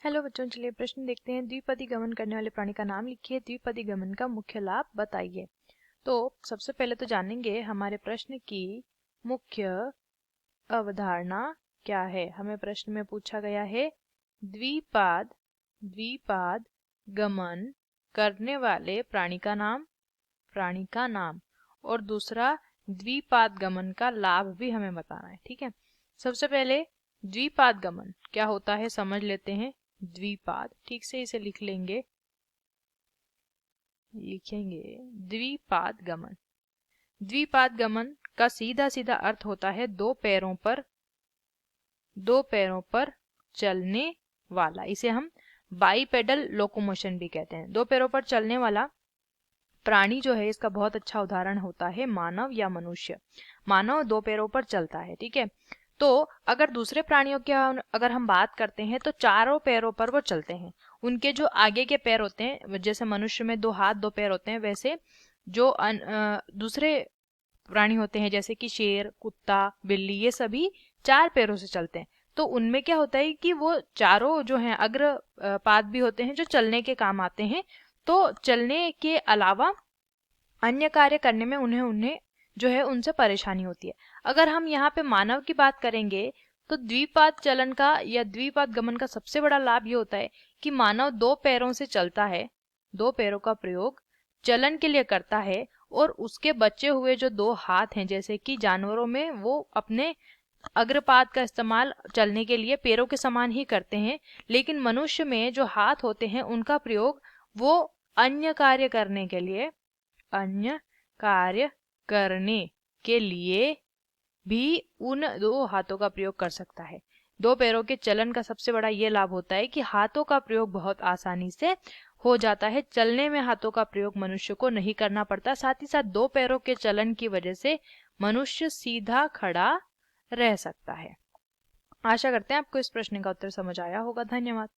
Hello बच्चों, चलिए प्रश्न देखते हैं। द्विपदी गमन करने वाले प्राणी का नाम लिखिए। द्विपदी गमन का मुख्य लाभ बताइए। तो सबसे पहले तो जानेंगे हमारे प्रश्न की मुख्य अवधारणा क्या है। हमें प्रश्न में पूछा गया है द्विपाद द्विपाद गमन करने वाले प्राणी का नाम और दूसरा द्विपाद गमन का लाभ भी हमें बताना है। ठीक है, सबसे पहले द्विपाद गमन क्या होता है समझ लेते हैं। द्विपाद, ठीक से इसे लिखेंगे द्विपाद गमन का सीधा सीधा अर्थ होता है दो पैरों पर चलने वाला। इसे हम बाईपेडल लोकोमोशन भी कहते हैं। दो पैरों पर चलने वाला प्राणी जो है, इसका बहुत अच्छा उदाहरण होता है मानव या मनुष्य। मानव दो पैरों पर चलता है। ठीक है, तो अगर दूसरे प्राणियों की अगर हम बात करते हैं तो चारों पैरों पर वो चलते हैं। उनके जो आगे के पैर होते हैं, जैसे मनुष्य में दो हाथ दो पैर होते हैं, वैसे जो दूसरे प्राणी होते हैं जैसे कि शेर, कुत्ता, बिल्ली, ये सभी चार पैरों से चलते हैं। तो उनमें क्या होता है कि वो चारों जो हैं अग्र पाद भी होते हैं जो चलने के काम आते हैं। तो चलने के अलावा अन्य कार्य करने में उन्हें जो है उनसे परेशानी होती है। अगर हम यहाँ पे मानव की बात करेंगे तो द्विपाद चलन का या द्विपाद गमन का सबसे बड़ा लाभ ये होता है कि मानव दो पैरों से चलता है, दो पैरों का प्रयोग चलन के लिए करता है और उसके बचे हुए जो दो हाथ हैं, जैसे कि जानवरों में वो अपने अग्रपाद का इस्तेमाल चलने के लिए पैरों के समान ही करते हैं, लेकिन मनुष्य में जो हाथ होते हैं उनका प्रयोग वो अन्य कार्य करने के लिए भी उन दो हाथों का प्रयोग कर सकता है। दो पैरों के चलन का सबसे बड़ा ये लाभ होता है कि हाथों का प्रयोग बहुत आसानी से हो जाता है। चलने में हाथों का प्रयोग मनुष्य को नहीं करना पड़ता। साथ ही साथ दो पैरों के चलन की वजह से मनुष्य सीधा खड़ा रह सकता है। आशा करते हैं आपको इस प्रश्न का उत्तर समझ आया होगा। धन्यवाद।